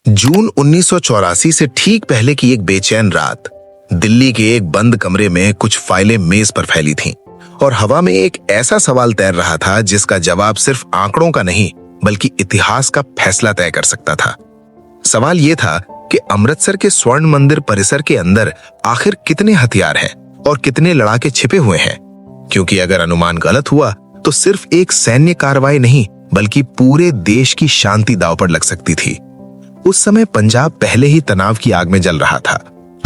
जून 1984 से ठीक पहले की एक बेचैन रात। दिल्ली के एक बंद कमरे में कुछ फाइलें मेज पर फैली थीं और हवा में एक ऐसा सवाल तैर रहा था जिसका जवाब सिर्फ आंकड़ों का नहीं बल्कि इतिहास का फैसला तय कर सकता था। सवाल यह था कि अमृतसर के स्वर्ण मंदिर परिसर के अंदर आखिर कितने हथियार हैं और कितने लड़ाके छिपे हुए हैं, क्योंकि अगर अनुमान गलत हुआ तो सिर्फ एक सैन्य कार्रवाई नहीं बल्कि पूरे देश की शांति दांव पर लग सकती थी। उस समय पंजाब पहले ही तनाव की आग में जल रहा था।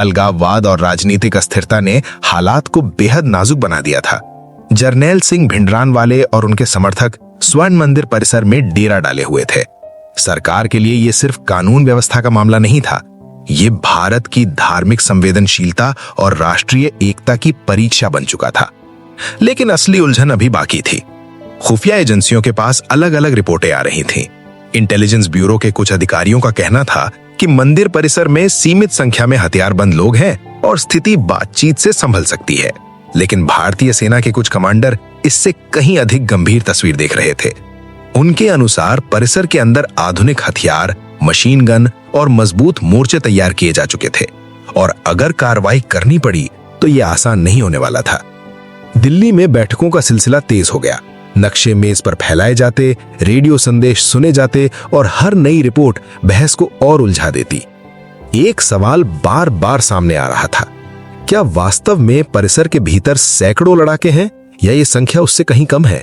अलगाववाद और राजनीतिक अस्थिरता ने हालात को बेहद नाजुक बना दिया था। जरनैल सिंह भिंडरानवाले और उनके समर्थक स्वर्ण मंदिर परिसर में डेरा डाले हुए थे। सरकार के लिए यह सिर्फ कानून व्यवस्था का मामला नहीं था, ये भारत की धार्मिक संवेदनशीलता और राष्ट्रीय एकता की परीक्षा बन चुका था। लेकिन असली उलझन अभी बाकी थी। खुफिया एजेंसियों के पास अलग अलग रिपोर्टें आ रही थीं। इंटेलिजेंस ब्यूरो के कुछ अधिकारियों का कहना था कि मंदिर परिसर में सीमित संख्या में हथियारबंद लोग हैं और स्थिति बातचीत से संभल सकती है। लेकिन भारतीय सेना के कुछ कमांडर इससे कहीं अधिक गंभीर तस्वीर देख रहे थे। उनके अनुसार परिसर के अंदर आधुनिक हथियार, मशीन गन और मजबूत मोर्चे तैयार किए जा चुके थे और अगर कार्रवाई करनी पड़ी तो यह आसान नहीं होने वाला था। दिल्ली में बैठकों का सिलसिला तेज हो गया। नक्शे मेज पर फैलाए जाते, रेडियो संदेश सुने जाते और हर नई रिपोर्ट बहस को और उलझा देती। एक सवाल बार बार सामने आ रहा था, क्या वास्तव में परिसर के भीतर सैकड़ों लड़ाके हैं या ये संख्या उससे कहीं कम है?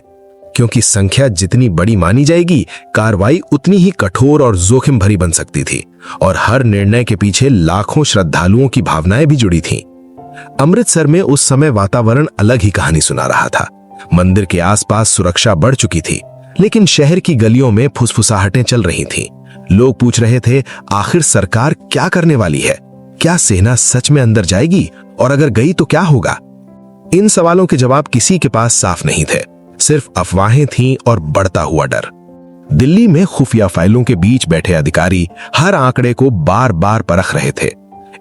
क्योंकि संख्या जितनी बड़ी मानी जाएगी, कार्रवाई उतनी ही कठोर और जोखिम भरी बन सकती थी और हर निर्णय के पीछे लाखों श्रद्धालुओं की भावनाएं भी जुड़ी थीं। अमृतसर में उस समय वातावरण अलग ही कहानी सुना रहा था। मंदिर के आसपास सुरक्षा बढ़ चुकी थी, लेकिन शहर की गलियों में फुसफुसाहटें चल रही थीं। लोग पूछ रहे थे, आखिर सरकार क्या करने वाली है? क्या सेना सच में अंदर जाएगी और अगर गई तो क्या होगा? इन सवालों के जवाब किसी के पास साफ नहीं थे, सिर्फ अफवाहें थीं और बढ़ता हुआ डर। दिल्ली में खुफिया फाइलों के बीच बैठे अधिकारी हर आंकड़े को बार बार परख रहे थे।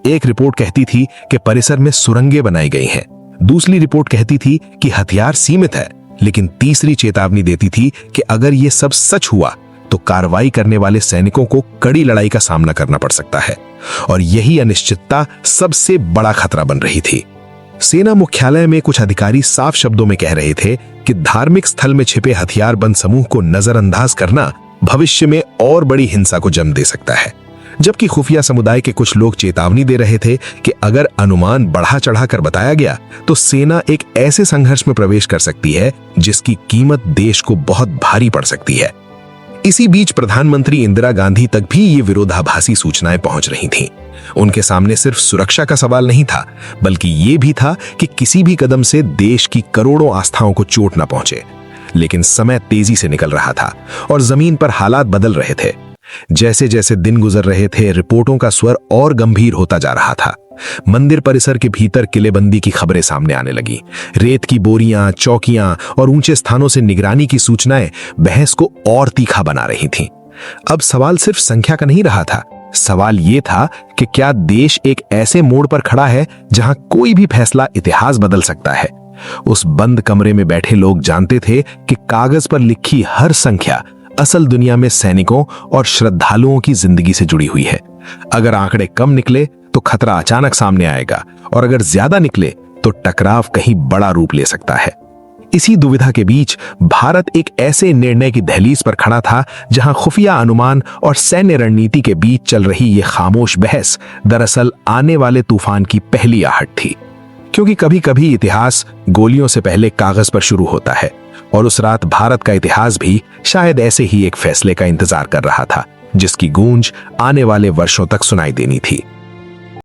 एक रिपोर्ट कहती थी कि परिसर में सुरंगें बनाई गई हैं, दूसरी रिपोर्ट कहती थी कि हथियार सीमित है, लेकिन तीसरी चेतावनी देती थी कि अगर यह सब सच हुआ तो कार्रवाई करने वाले सैनिकों को कड़ी लड़ाई का सामना करना पड़ सकता है। और यही अनिश्चितता सबसे बड़ा खतरा बन रही थी। सेना मुख्यालय में कुछ अधिकारी साफ शब्दों में कह रहे थे कि धार्मिक स्थल में छिपे हथियारबंद समूह को नजरअंदाज करना भविष्य में और बड़ी हिंसा को जन्म दे सकता है, जबकि खुफिया समुदाय के कुछ लोग चेतावनी दे रहे थे कि अगर अनुमान बढ़ा चढ़ाकर बताया गया तो सेना एक ऐसे संघर्ष में प्रवेश कर सकती है जिसकी कीमत देश को बहुत भारी पड़ सकती है। इसी बीच प्रधानमंत्री इंदिरा गांधी तक भी ये विरोधाभासी सूचनाएं पहुंच रही थीं। उनके सामने सिर्फ सुरक्षा का सवाल नहीं था, बल्कि ये भी था कि किसी भी कदम से देश की करोड़ों आस्थाओं को चोट न पहुंचे। लेकिन समय तेजी से निकल रहा था और जमीन पर हालात बदल रहे थे। जैसे जैसे दिन गुजर रहे थे, रिपोर्टों का स्वर और गंभीर होता जा रहा था। मंदिर परिसर के भीतर किलेबंदी की खबरें सामने आने लगी। रेत की बोरियां, चौकियां और ऊंचे स्थानों से निगरानी की सूचनाएं बहस को और तीखा बना रही थीं। अब सवाल सिर्फ संख्या का नहीं रहा था, सवाल यह था कि क्या देश एक ऐसे मोड़ पर खड़ा है जहां कोई भी फैसला इतिहास बदल सकता है। उस बंद कमरे में बैठे लोग जानते थे कि कागज पर लिखी हर संख्या असल दुनिया में सैनिकों और श्रद्धालुओं की जिंदगी से जुड़ी हुई है। अगर आंकड़े कम निकले तो खतरा अचानक सामने आएगा और अगर ज्यादा निकले तो टकराव कहीं बड़ा रूप ले सकता है। इसी दुविधा के बीच भारत एक ऐसे निर्णय की दहलीज पर खड़ा था जहां खुफिया अनुमान और सैन्य रणनीति के बीच चल रही ये खामोश बहस दरअसल आने वाले तूफान की पहली आहट थी। क्योंकि कभी कभी इतिहास गोलियों से पहले कागज पर शुरू होता है और उस रात भारत का इतिहास भी शायद ऐसे ही एक फैसले का इंतजार कर रहा था जिसकी गूंज आने वाले वर्षों तक सुनाई देनी थी।